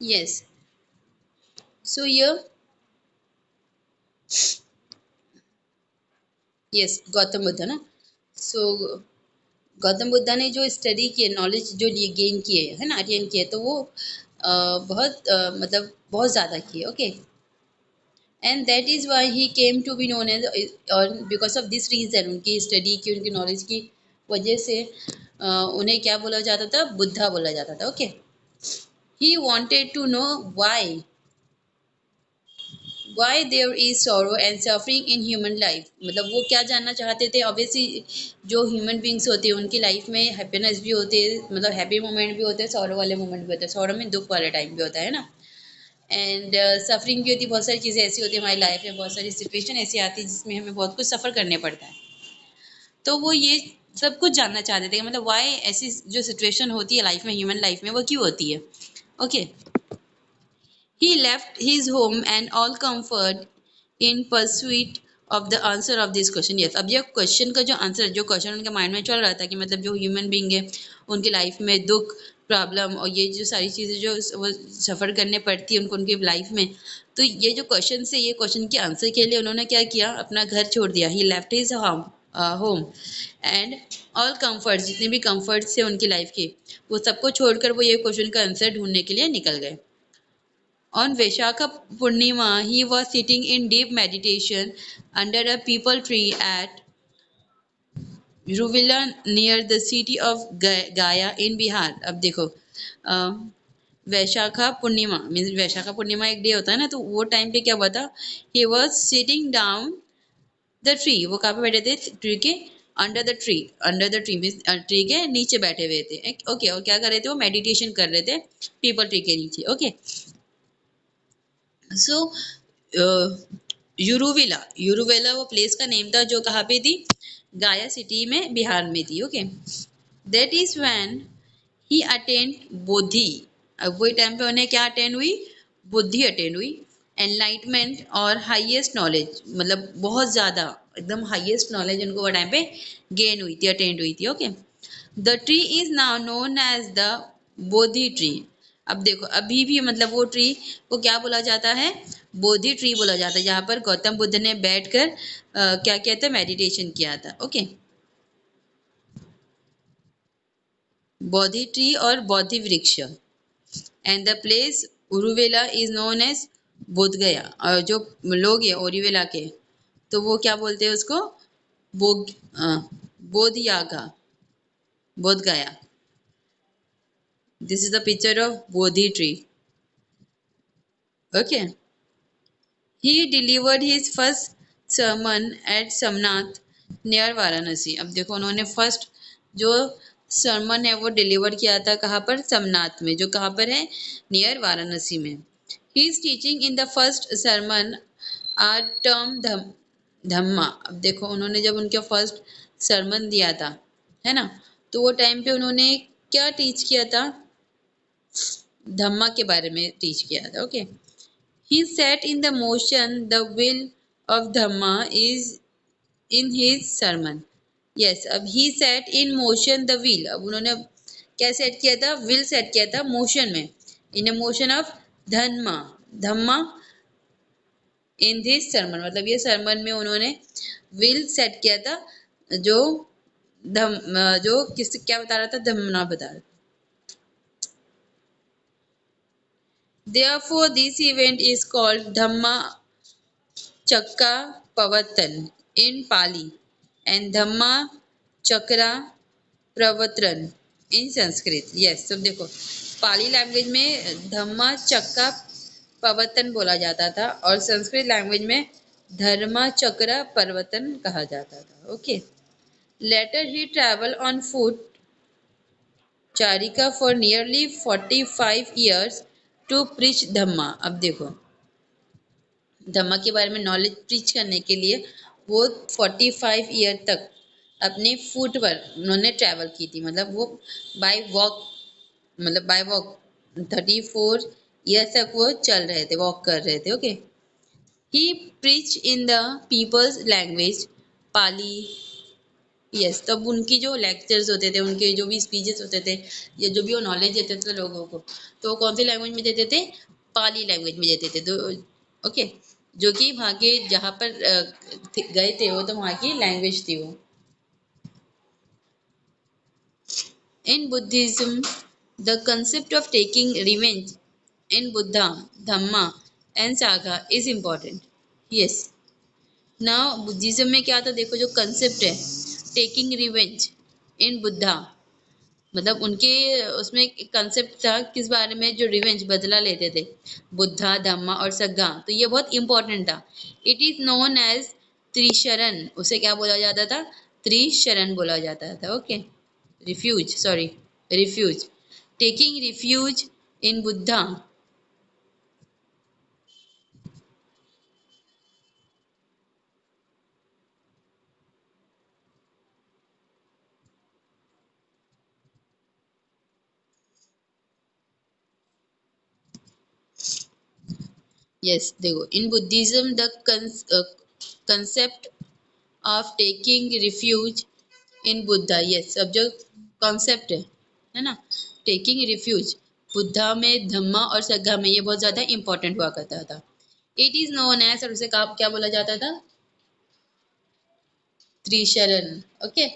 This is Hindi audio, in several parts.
Yes. So here, yes, Gautam Buddha ना. So गौतम बुद्धा ने जो स्टडी किए, नॉलेज जो लिए गेन किए है ना, अटेन किए, तो वो बहुत मतलब बहुत ज़्यादा किए. Okay. And that is why he came to be known as, और बिकॉज ऑफ दिस रीज़न, उनकी स्टडी की, उनकी नॉलेज की वजह से उन्हें क्या बोला जाता था? बुद्धा बोला जाता था. Okay. He wanted to know why why there is sorrow and suffering in human life. मतलब वो क्या जानना चाहते थे? ऑब्वियसली जो ह्यूमन बींग्स होते हैं उनकी लाइफ में हैप्पीनेस भी होते हैं, मतलब हैप्पी मोमेंट भी होते हैं, सॉरो वाले मोमेंट भी होते हैं. सॉरो में दुख वाले टाइम भी होता है ना. एंड सफरिंग भी होती है, बहुत सारी चीज़ें ऐसी होती है हमारी लाइफ में, बहुत सारी सिचुएशन ऐसी आती है जिसमें हमें बहुत कुछ सफ़र करने पड़ता है. तो वो ये सब कुछ जानना चाहते थे, मतलब वाई ऐसी जो सिचुएशन होती है लाइफ में, ह्यूमन लाइफ में, वो क्यों होती है. Okay. He left his home and all comfort in pursuit of the answer of this question. Yes, अब ये क्वेश्चन का जो आंसर, जो क्वेश्चन उनके माइंड में चल रहा था कि मतलब जो ह्यूमन बीइंग है उनकी लाइफ में दुख, प्रॉब्लम और ये जो सारी चीज़ें जो वो सफ़र करने पड़ती है उनको उनकी लाइफ में, तो ये जो क्वेश्चन से, ये क्वेश्चन के आंसर के लिए उन्होंने क्या किया? अपना घर छोड़ दिया. He left his home and all comfort, जितने भी कम्फर्ट्स थे उनकी लाइफ के, वो सबको छोड़कर वो ये क्वेश्चन का आंसर ढूंढने के लिए निकल गए. On Vaishakha Purnima, he was sitting in deep meditation under a peepal tree at Ruvila near the city of Gaya in Bihar. अब देखो, वैशाखा पूर्णिमा मीन्स वैशाखा पूर्णिमा एक डे होता है ना, तो वो टाइम पे क्या हुआ था? He was sitting down the tree. वो कहाँ पे बैठे थे? ट्री के under the tree. Under the tree means tree के नीचे बैठे हुए थे. ओके. और क्या कर रहे थे? वो मेडिटेशन कर रहे थे पीपल ट्री के नीचे. ओके. सो यूरुविला, यूरुवेला वो प्लेस का नेम था जो कहाँ पे थी? गाया सिटी में, बिहार में थी. Okay. That is when he attend Bodhi. अब वही टाइम पे उन्हें क्या अटेंड हुई? बुद्धि अटेंड हुई. एनलाइटमेंट और हाईएस्ट नॉलेज, मतलब बहुत ज़्यादा एकदम हाईएस्ट नॉलेज उनको वो टाइम पे गेन हुई थी, अटेंड हुई थी. Okay. The tree is now known as the Bodhi tree. अब देखो, अभी भी मतलब वो ट्री को क्या बोला जाता है? बोधि ट्री बोला जाता है, जहाँ पर गौतम बुद्ध ने बैठकर क्या किया था? मेडिटेशन किया था. ओके. बोधि ट्री और बोधि वृक्ष. And the place Uruvela is known as Bodh Gaya. और जो लोग हैं ओरिवेला के, तो वो क्या बोलते हैं उसको? बोध बोध यागा, बोध गया. This is the picture of Bodhi tree. Okay. He delivered his first sermon at Samnath near Varanasi. अब देखो, उन्होंने फर्स्ट जो सरमन है वो डिलीवर किया था कहाँ पर? समनाथ में, जो कहाँ पर है? नियर वाराणसी में. He is teaching in the first sermon are term Dhamma. अब देखो, उन्होंने जब उनका फर्स्ट सरमन दिया था, है ना, तो वो टाइम पे उन्होंने क्या टीच किया था? धम्मा के बारे में टीच किया था. Okay. He set in the motion the will of Dhamma is in his sermon. Yes, अब he set in motion the will. अब उन्होंने क्या सेट किया था? will सेट किया था मोशन में. in a motion of Dhamma. Dhamma in this sermon, मतलब ये sermon में उन्होंने will सेट किया था, जो जो किस क्या बता रहा था? धम्मा बता रहा था. Therefore, this event is called Dhamma Chakka Pavatan in Pali and Dhamma Chakra Pravatran in Sanskrit. Yes, तो देखो, पाली लैंग्वेज में धम्मा चक्का पवतन बोला जाता था और संस्कृत लैंग्वेज में धर्मा चक्र पर्वतन कहा जाता था. Okay. Later he travel on foot charika for nearly 45 years to preach Dhamma. अब देखो, धम्मा के बारे में नॉलेज प्रीच करने के लिए वो 45 ईयर तक अपने फुट पर उन्होंने ट्रैवल की थी. मतलब वो बाय वॉक, मतलब बाय वॉक 34 ईयर तक वो चल रहे थे, वॉक कर रहे थे. Okay. He preach in the people's language Pali yes, तब उनकी जो लेक्चर्स होते थे, उनके जो भी स्पीचेस होते थे या जो भी वो नॉलेज देते थे लोगों को, तो वो कौन सी लैंग्वेज में देते थे? पाली लैंग्वेज में देते थे। तो ओके, जो कि वहाँ के जहाँ पर गए थे वो, तो वहाँ की लैंग्वेज थी वो। In Buddhism, the concept of taking revenge in Buddha, Dhamma and Sangha is important. Yes. Now Buddhism में क्या था, देखो जो concept है taking revenge in Buddha, मतलब उनके उसमें एक कंसेप्ट था किस बारे में, जो रिवेंज बदला लेते थे, बुद्धा, धम्मा और संघा। तो ये बहुत इंपॉर्टेंट था। It is known as Trisharan, उसे क्या बोला जाता था? त्रिशरण बोला जाता था। Okay, refuge, sorry, refuge, taking refuge in Buddha. Yes, देखो in Buddhism the concept of taking refuge in Buddha. Yes, अब जो कॉन्सेप्ट है ना, टेकिंग रिफ्यूज, बुद्धा में, धम्मा और संघा में, ये बहुत ज्यादा इंपॉर्टेंट हुआ करता था। इट इज नोन एज, और उसे क्या बोला जाता था? त्रिशरण। Okay,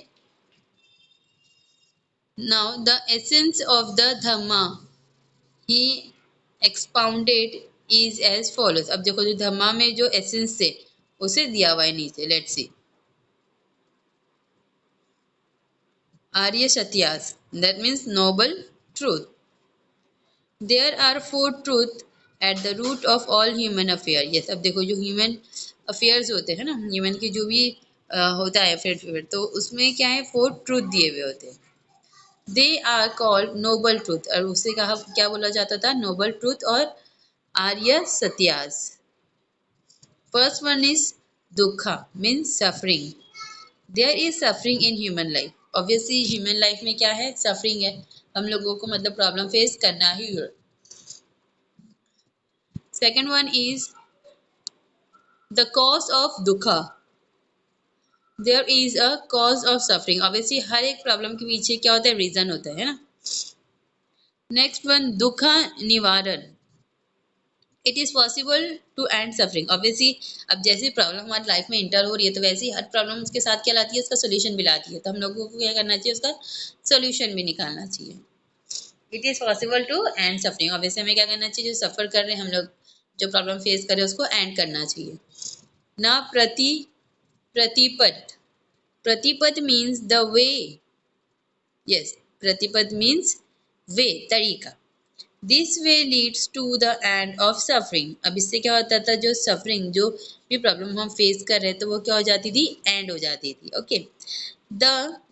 now the essence of the Dhamma he expounded is as follows. अब देखो जो धम्मा में जो एसेंस थे उसे दिया हुआ है नीचे, लेट्स सी। आर्य सत्यास, that means noble truth. There are four truth at the root of all human affair. Yes, अब देखो जो ह्यूमन अफेयर्स होते हैं ना, ह्यूमन की जो भी होता है अफेयर, तो उसमें क्या है, फोर ट्रूथ दिए हुए होते हैं। They are called noble truth, और उसे कहा क्या बोला जाता था? नोबल ट्रूथ और आर्य सत्यास। First one is dukkha, means suffering. There is suffering in human life. Obviously human life में क्या है? सफरिंग है। हम लोगों को मतलब प्रॉब्लम फेस करना ही है। Second one is the cause of dukkha. There is a cause of suffering. Obviously हर एक प्रॉब्लम के पीछे क्या होता है? रीजन होता है ना। Next one, dukkha nivaran. It is possible to end suffering. Obviously अब जैसी प्रॉब्लम हमारी लाइफ में इंटर हो रही है, तो वैसे ही हर प्रॉब्लम उसके साथ क्या लाती है? उसका सोल्यूशन भी लाती है। तो हम लोगों को क्या करना चाहिए? उसका सोल्यूशन भी निकालना चाहिए। It is possible to end suffering. Obviously हमें क्या करना चाहिए? जो सफर कर रहे हैं हम लोग, जो प्रॉब्लम फेस कर रहे हैं, उसको एंड करना चाहिए ना। Pratipad, Pratipad means the way. Yes, Pratipad means way, तरीका। This way leads to the end of suffering. अब इससे क्या होता था? जो सफरिंग, जो भी प्रॉब्लम हम फेस कर रहे थे, तो वो क्या हो जाती थी? एंड हो जाती थी। Okay, the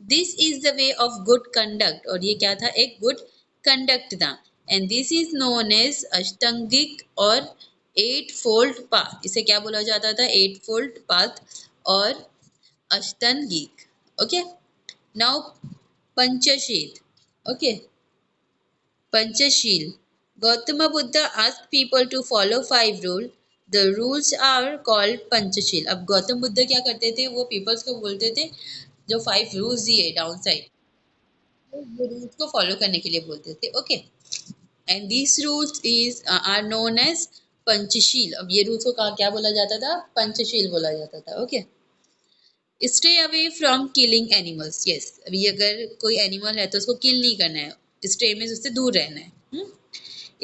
this is the way of good conduct, और ये क्या था? एक गुड कंडक्ट था। And this is known as Ashtangik और एट फोल्ड पाथ। इसे क्या बोला जाता था? एट फोल्ड पाथ और Ashtangik. Okay, now Panchsheel. Okay, Panchsheel. Gautama Buddha asked people to follow 5 rules. The rules are called Panchsheel. अब गौतम बुद्ध क्या करते थे? वो पीपल्स को बोलते थे जो 5 रूल्स दिए डाउन साइड, वो रूल्स को फॉलो करने के लिए बोलते थे। Okay, and this rules is are known as Panchsheel. अब ये रूल्स को क्या बोला जाता था? पंचशील बोला जाता था। Okay, stay away from killing animals. Yes, अभी अगर कोई एनिमल है तो उसको किल नहीं करना है, स्टे में उससे दूर रहना है।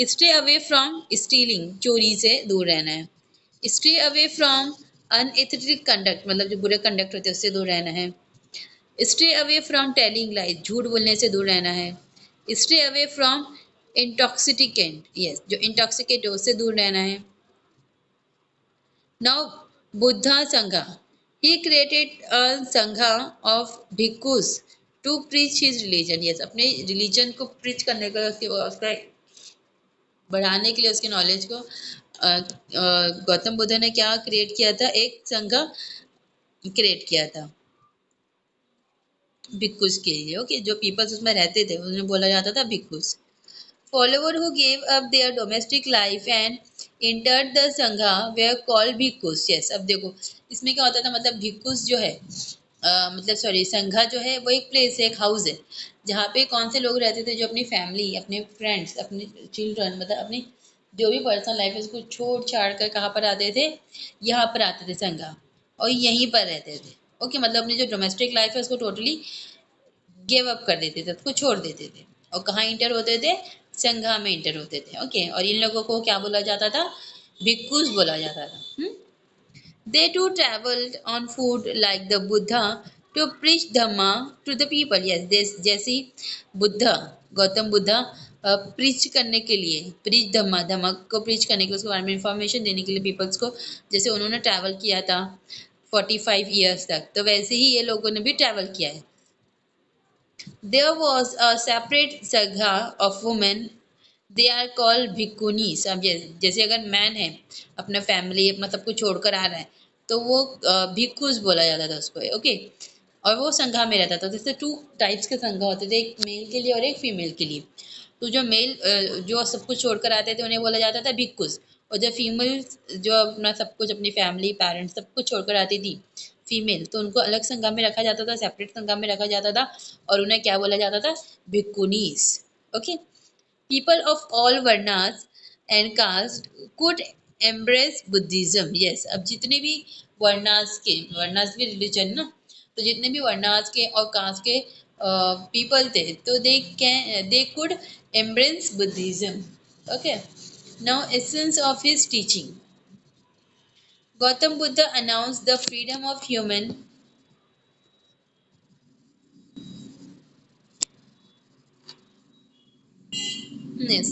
स्टे अवे फ्रॉम स्टीलिंग, चोरी से दूर रहना है। Stay away from unethical conduct, मतलब जो बुरे कंडक्ट होते हैं उससे दूर रहना है। Stay away from telling lies, झूठ बोलने से दूर रहना है। Stay away from intoxicant, yes, जो इंटॉक्सिकेट है उससे दूर रहना है। Now, Buddha Sangha. He created a Sangha of bhikkhus to preach his religion. Yes, अपने religion को preach करने का, उसका बढ़ाने के लिए, उसके नॉलेज को गौतम बुद्ध ने क्या क्रिएट किया था? एक संघा क्रिएट किया था भिक्खुस के लिए। ओके, जो पीपल्स उसमें रहते थे उन्हें बोला जाता था भिक्खुस। Followers who gave up their domestic life and entered the Sangha were called bhikkhus. Yes, अब देखो इसमें क्या होता था? मतलब भिक्खुस जो है मतलब सॉरी, संघा जो है वो एक प्लेस है, एक हाउस है, जहाँ पे कौन से लोग रहते थे जो अपनी फैमिली, अपने फ्रेंड्स, अपने चिल्ड्रन, मतलब अपनी जो भी पर्सनल लाइफ है उसको छोड़ छाड़ कर कहाँ पर आते थे, यहाँ पर आते थे संघा, और यहीं पर रहते थे। ओके, मतलब अपनी जो डोमेस्टिक लाइफ है उसको टोटली गिव अप कर देते थे, उसको छोड़ देते थे, और कहाँ इंटर होते थे, संघा में इंटर होते थे। ओके, और इन लोगों को क्या बोला जाता था, भिक्खुस बोला जाता था। They too traveled on foot like the Buddha to preach Dhamma to the people. Yes, जैसी बुद्धा, गौतम बुद्धा प्रीच करने के लिए, प्रीच धम्मा, धम्मा को प्रीच करने के लिए, उसके बारे में इंफॉर्मेशन देने के लिए पीपल्स को, जैसे उन्होंने ट्रैवल किया था 45 years तक, तो वैसे ही ये लोगों ने भी ट्रैवल किया है। There was a separate sagha of women, they are called bhikkhunis. अब जैसे अगर मैन है, अपना फैमिली अपना सब कुछ छोड़कर आ रहा है, तो वो भिक्खुस बोला जाता था उसको। ओके, और वो संघा में रहता था। जैसे 2 टाइप्स के संघा होते थे, एक मेल के लिए और एक फीमेल के लिए। तो जो मेल जो सब कुछ छोड़कर आते थे उन्हें बोला जाता था भिक्खुस, और जो फीमेल जो अपना सब कुछ, अपनी फैमिली पेरेंट्स सब कुछ छोड़कर आती थी फीमेल, तो उनको अलग संघा में रखा जाता था, सेपरेट संघा में रखा जाता था, और उन्हें क्या बोला जाता था, bhikkhunis. Okay, people of all varnas and caste could embrace Buddhism. Yes, अब जितने भी वर्नास भी रिलीजन ना, तो जितने भी वर्नास के और कास्ट के पीपल थे, तो दे could embrace Buddhism. Okay, now essence of his teaching. Gautam Buddha announced the freedom of human. Yes,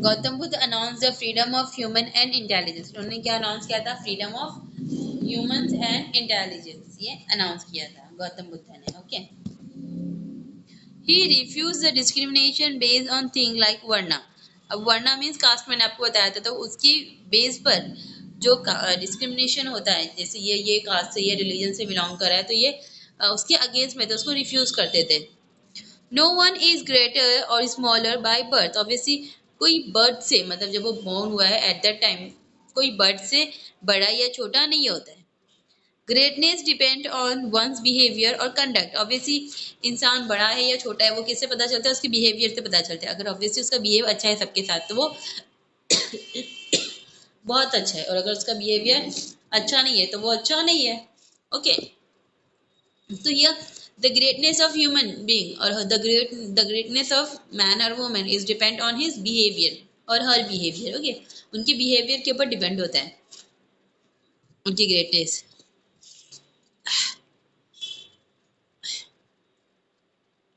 Gautam Buddh announce the freedom of human and intelligence. उन्होंने क्या अनाउंस किया था, freedom of humans and intelligence, ये अनाउंस किया था गौतम बुद्ध ने। Okay, he refuse the discrimination based on thing like varna. अब वर्ना मीन्स कास्ट, मैंने आपको बताया था, तो उसकी बेस पर जो डिस्क्रिमिनेशन होता है, जैसे ये कास्ट से, ये रिलीजन से बिलोंग कर रहा है, तो ये उसके अगेंस्ट में थे, उसको रिफ्यूज करते थे। नो वन इज ग्रेटर और स्मॉलर बाय बर्थ। ऑब्वियसली कोई बर्थ से, मतलब जब वो बॉर्न हुआ है एट दैट टाइम, कोई बर्थ से बड़ा या छोटा नहीं होता है। Greatness depend on one's behaviour और कंडक्ट। ऑब्वियसली इंसान बड़ा है या छोटा है वो किससे पता चलता है, उसके बिहेवियर से पता चलता है। अगर ऑब्वियसली उसका बिहेव अच्छा है सबके साथ, तो वो बहुत अच्छा है, और अगर उसका बिहेवियर अच्छा नहीं है तो वो अच्छा नहीं है। ओके, तो यह the greatness of human being और द ग्रेटनेस ऑफ मैन और woman is depend on his behaviour और हर बिहेवियर। ओके, उनके बिहेवियर के ऊपर डिपेंड होता है उनकी greatness.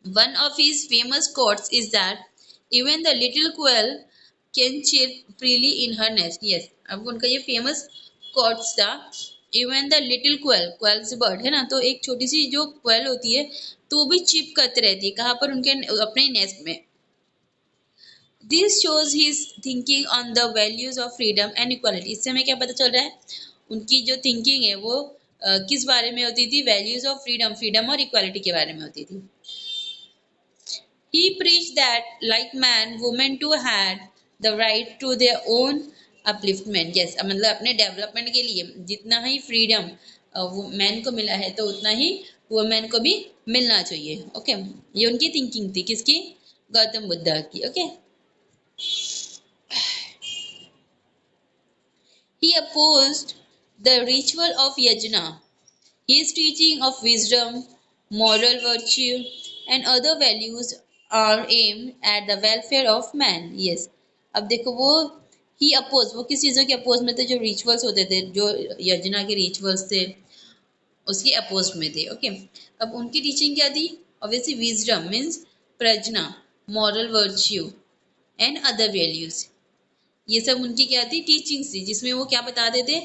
One of his famous quotes is that even the little quail can chirp freely in her nest. Yes, अब उनका ये famous quotes था, even the little quail, quail's bird है ना, तो एक छोटी सी जो quail होती है, तो वो भी चिप करते रहती है, कहाँ पर, उनके अपने नेस्ट में। This shows his thinking on the values of freedom and equality. इससे हमें क्या पता चल रहा है, उनकी जो थिंकिंग है वो किस बारे में होती थी, वैल्यूज ऑफ फ्रीडम, फ्रीडम और इक्वालिटी के बारे में होती थी। He preached that, like man, women too had the right to their own upliftment. Yes, मतलब अपने डेवलपमेंट के लिए जितना ही फ्रीडम मैन को मिला है, तो उतना ही वुमेन को भी मिलना चाहिए। ओके, ये उनकी थिंकिंग थी, किसकी, गौतम बुद्धा की। Okay, he opposed the ritual of yajna. His teaching of wisdom, moral virtue, and other values are aimed at the welfare of man. Yes. अब देखो वो ही अपोज, वो किस चीज़ों के अपोज में थे, जो रिचुअल्स होते थे, जो यज्ञा के रिचुअल्स थे, उसके अपोज में थे। ओके, अब उनकी टीचिंग क्या थी, obviously wisdom means Pragya, moral virtue and other values, ये सब उनकी क्या थी, टीचिंग्स थी, जिसमें वो क्या बताते थे,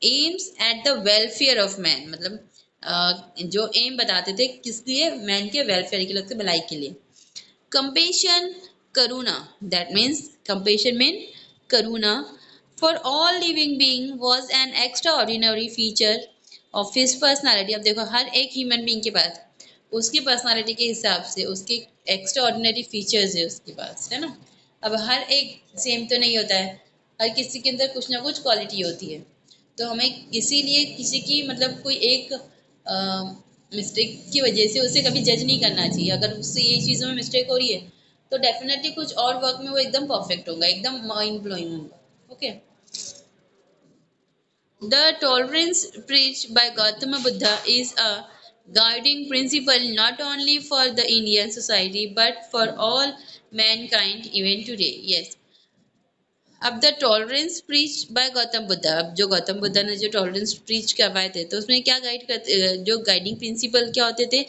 aims at the welfare of man, मतलब जो एम बताते थे किस लिए, मैन के वेलफेयर के लिए, उसके भलाई के लिए। Compassion, Karuna, that means compassion mean Karuna for all living being was an extra ordinary feature of his personality. अब देखो हर एक ह्यूमन बीइंग के पास उसकी पर्सनालिटी के हिसाब से उसके एक्स्ट्रा ऑर्डिनरी फीचर्स है उसके पास, है ना। अब हर एक सेम तो नहीं होता है, हर किसी के अंदर कुछ ना कुछ क्वालिटी होती है, तो हमें इसीलिए किसी की, मतलब कोई एक मिस्टेक की वजह से उसे कभी जज नहीं करना चाहिए। अगर उससे ये चीज़ों में मिस्टेक हो रही है तो डेफिनेटली कुछ और वर्क में वो एकदम परफेक्ट होगा, एकदम माइंड ब्लोइंग होगा। Okay. The tolerance preached by Gautama Buddha is a guiding principle not only for the Indian society but for all mankind even today. Yes, अब the tolerance preach by Gautam Buddha, अब जो गौतम बुद्धा ने जो टॉलरेंस प्रीच करवाए थे तो उसमें क्या गाइड करते, जो गाइडिंग प्रिंसिपल क्या होते थे,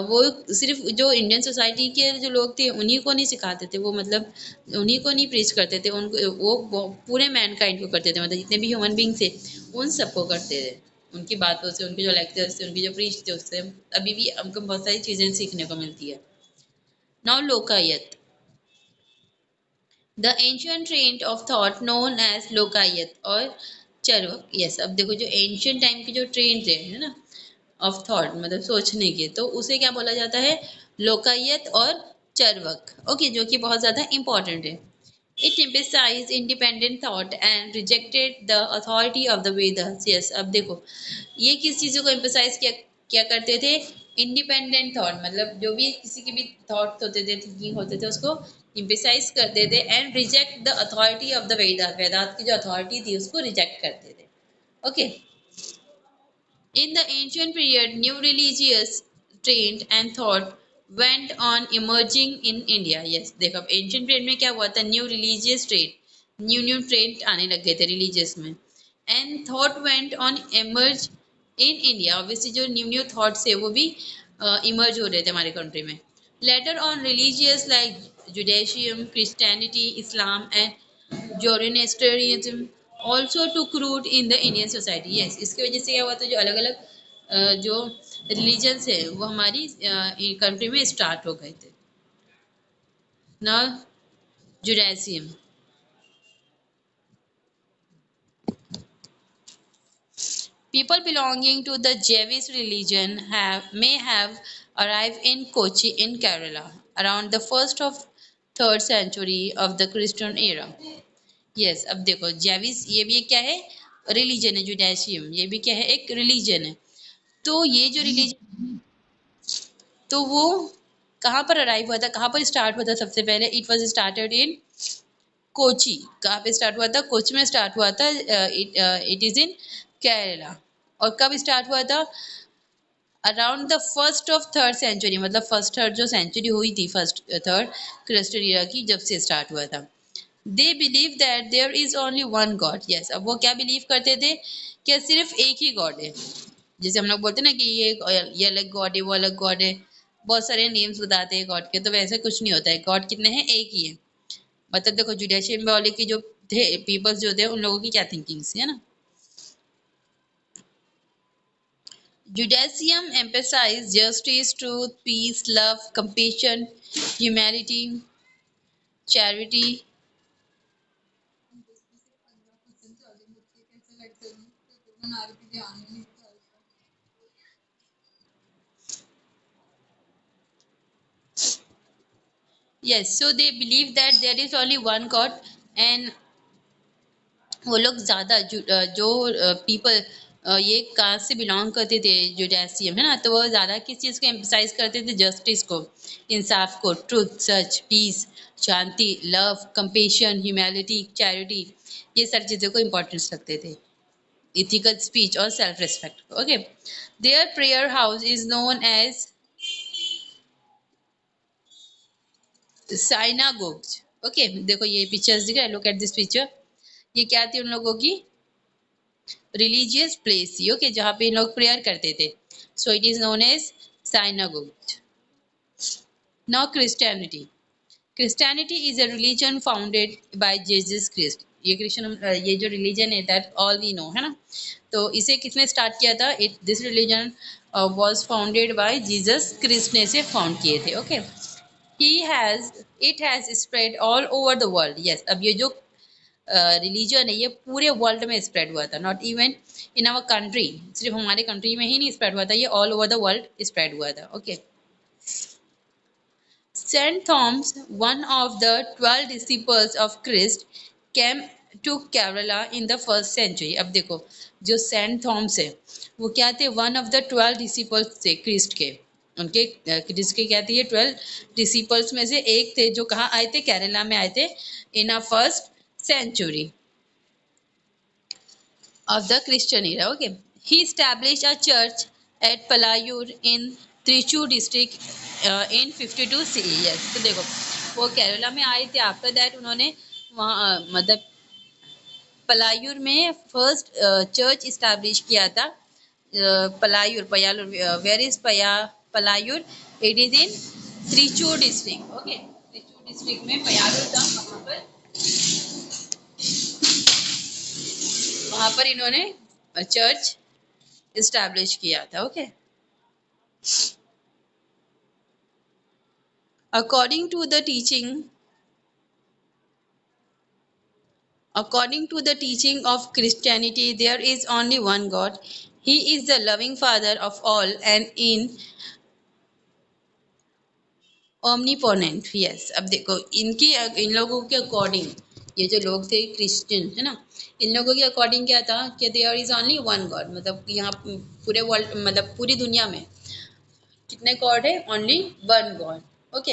वो सिर्फ जो इंडियन सोसाइटी के जो लोग थे उन्हीं को नहीं सिखाते थे, वो मतलब उन्हीं को नहीं प्रीच करते थे, उनको वो पूरे मैनकाइंड को करते थे, मतलब जितने भी ह्यूमन बींग थे उन सबको करते थे। उनकी बातों से, उनके जो लेक्चर्स थे, उनकी जो प्रीच थे उससे अभी भी हमको बहुत सारी चीज़ें सीखने को मिलती है। Now Lokayata, the ancient trend of thought known as Lokayata और चरवक। यस, अब देखो जो एंशियंट टाइम की जो ट्रेंड है ना ऑफ थॉट, मतलब सोचने के, तो उसे क्या बोला जाता है, लोकायत और चरवक। ओके, जो कि बहुत ज़्यादा इंपॉर्टेंट है। It emphasized independent thought and rejected the authority of the Vedas. Yes, अब देखो ये किस चीज़ों को emphasize किया क्या करते थे, इंडिपेंडेंट थॉट, मतलब जो भी किसी के भी थॉट्स होते थे, थिंकिंग होते थे, उसको emphasize करते थे and reject the authority of the Veda, वेदात की जो अथॉरिटी थी उसको रिजेक्ट करते थे। Okay. In the ancient period, new religious trend and thought went on emerging in India. Yes, देखो अब ancient period में क्या हुआ था, new religious trend, new trend आने लग गए थे रिलीजियस में, and thought went on emerge in India. Obviously जो न्यू न्यू थॉट्स है वो भी इमर्ज हो रहे थे हमारे कंट्री में। Later on religious like Judaism, Christianity, Islam and Zoroastrianism also took root in the Indian society. Yes, इसकी वजह से क्या हुआ था, जो अलग अलग जो रिलीजन्स है वो हमारी कंट्री में स्टार्ट हो गए थे ना। जुडाइसिज्म, people belonging to the Javis religion may have arrived in Kochi in Kerala around the first of third century of the Christian era. Yes, अब देखो जैविस ये भी एक क्या है, रिलीजन है, जुडाइशियम ये भी क्या है, एक रिलीजन है। तो ये जो रिलीजन, तो वो कहाँ पर अराइव हुआ था, कहाँ पर स्टार्ट हुआ था सबसे पहले, it was started in Kochi. कहाँ पे स्टार्ट हुआ था, कोची में स्टार्ट हुआ था। It is in Kerala. और कब स्टार्ट हुआ था, around the first of third century, मतलब फर्स्ट थर्ड जो सेंचुरी हुई थी, फर्स्ट थर्ड क्रिस्टियन ईरा की, जब से स्टार्ट हुआ था। They believe that there is only one God. Yes, अब वो क्या बिलीव करते थे, क्या सिर्फ एक ही गॉड है। जैसे हम लोग बोलते हैं ना कि ये अलग गॉड है, वो अलग गॉड है, बहुत सारे नेम्स बताते हैं गॉड के, तो वैसे कुछ नहीं होता है, गॉड कितने हैं, एक ही है। मतलब देखो जुडिशियम वाले की जो थे पीपल्स जो थे, उन लोगों की क्या थिंकिंग है ना। Judaism emphasized justice, truth, peace, love, compassion, humanity, charity. Yes, so they believe that there is only one God, and वो लोग ज़्यादा जो पीपल ये कहाँ से बिलोंग करते थे, जुडाइसियम है ना, तो वो ज़्यादा किस चीज़ को एम्फसाइज करते थे, जस्टिस को, इंसाफ को, ट्रुथ, सच, पीस, शांति, लव, कंपेशन, ह्यूमैनिटी, चैरिटी, ये सारी चीज़ों को इम्पोर्टेंस रखते थे, इथिकल स्पीच और self respect. Okay, their prayer house is known as synagogues. Okay, देखो ये पिक्चर्स दिख रहा है, लुक एट दिस पिक्चर, ये क्या थी उन लोगों की, रिलीजियस प्लेस थी। ओके, जहाँ पे इन लोग प्रेयर करते थे, so it is known as synagogue. Now Christianity, Christianity is a religion founded by Jesus Christ. ये क्रिश्चियन ये जो रिलीजन है दैट ऑल वी नो है ना, तो इसे किसने स्टार्ट किया था, it this religion was founded by Jesus Christ ने इसे फाउंड किए थे। Okay, he has it has spread all over the world. Yes, अब ये जो रिलीजन है ये पूरे वर्ल्ड में स्प्रेड हुआ था, not even in our country, सिर्फ हमारे कंट्री में ही नहीं स्प्रेड हुआ था, ये all over the world spread हुआ था। Okay, Saint Thomas, one of the 12 disciples of Christ, came to Kerala in the first century. अब देखो, जो सेंट थॉमस है वो क्या थे, वन ऑफ द 12 डिसिपल्स थे क्रिस्ट के। उनके क्रिस्ट के क्या थे, ये 12 डिसिपल्स में से एक थे, जो कहाँ आए थे, केरला में आए थे in a first century of the Christian era. Okay, he established a church at Palayur in Trichur district in 52 CE. Yes, तो देखो वो केरला में आए थे। आफ्टर दैट उन्होंने वहाँ मतलब पलायूर में फर्स्ट चर्च इस्टेब्लिश किया था। Palayur Payalur, where is Palayur, it is in Trichur district. Okay, Trichur district में पयालूर था, वहां पर इन्होंने चर्च इस्टेब्लिश किया था। Okay, according to the teaching According to the teaching of Christianity, there is only one God. He is the loving Father of all and in omnipotent. Yes. अब देखो इन लोगों के अकॉर्डिंग, ये जो लोग थे क्रिश्चियन है ना, इन लोगों के अकॉर्डिंग क्या था कि there is only one God. मतलब यहाँ पूरे वर्ल्ड, मतलब पूरी दुनिया में कितने गॉड है, only one God. Okay,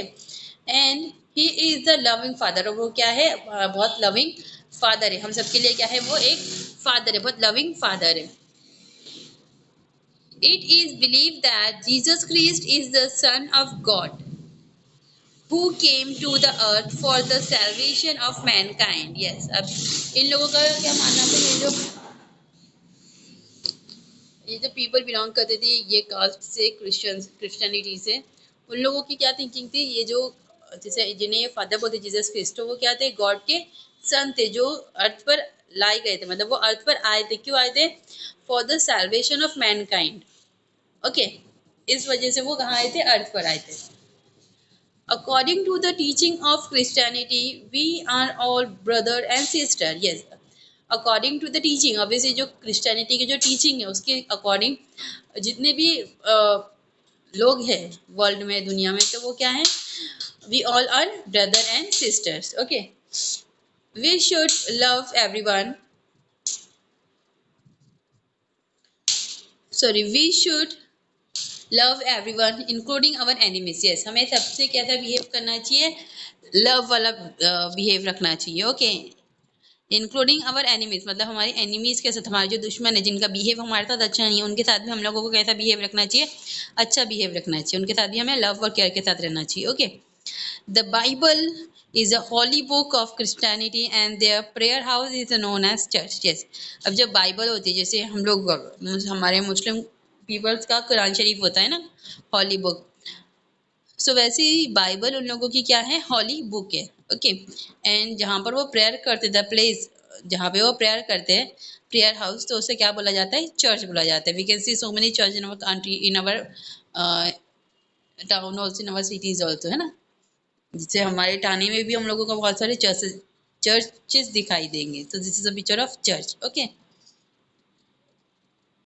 and he is the loving father. और वो क्या है, बहुत लविंग फादर है। हम सबके लिए क्या है, वो एक फादर है, बहुत लविंग फादर है। It is believe that Jesus Christ is the son of God who came to the earth for the salvation of mankind. Yes, अब इन लोगों का क्या मानना था, ये जो पीपल बिलोंग करते थे ये कास्ट से, क्रिश्चियनिटी से, उन लोगों की क्या थिंकिंग थी, ये जो जैसे जिन्हें ये फादर बोलते जीसस क्रिस्ट, वो क्या थे, गॉड के सन थे जो अर्थ पर लाए गए थे। मतलब वो अर्थ पर आए थे, क्यों आए थे, for the salvation of Mankind. Okay, इस वजह से वो कहाँ आए थे, अर्थ पर आए थे। According to the teaching of Christianity we are all brother and sister. Yes, according to the teaching, obviously जो क्रिश्चियनिटी की जो टीचिंग है उसके अकॉर्डिंग जितने भी लोग हैं वर्ल्ड में, दुनिया में, तो वो क्या है, we all are brother and sisters. Okay, we should love everyone, sorry, we should love everyone including our enemies. Yes, हमें सबसे कैसा बिहेव करना चाहिए, लव वाला बिहेव रखना चाहिए। ओके, इंक्लूडिंग आवर एनिमीज, मतलब हमारे एनिमीज के साथ, हमारे जो दुश्मन है, जिनका बिहेव हमारे साथ अच्छा नहीं है, उनके साथ भी हम लोगों को कैसा बिहेव रखना चाहिए, अच्छा बिहेव रखना चाहिए। उनके साथ भी हमें लव और केयर के साथ रहना चाहिए। Okay, the Bible is a holy book of Christianity and their prayer house is known as church. Yes, अब जब बाइबल होती है, जैसे हम लोग हमारे मुस्लिम पीपल्स का कुरान शरीफ होता है ना, हॉली बुक, सो वैसे ही बाइबल उन लोगों की क्या है, हॉली बुक है। ओके, एंड जहाँ पर वो प्रेयर करते, द प्लेस जहाँ पे वो प्रेयर करते हैं, प्रेयर हाउस, तो उसे क्या बोला जाता है, चर्च बोला जाता है। We can see so many church in our country, in our town also, in our cities also, है ना। जिससे हमारे ठाणे में भी हम लोगों को बहुत सारे चर्चेस दिखाई देंगे। तो this is a picture of church. Okay,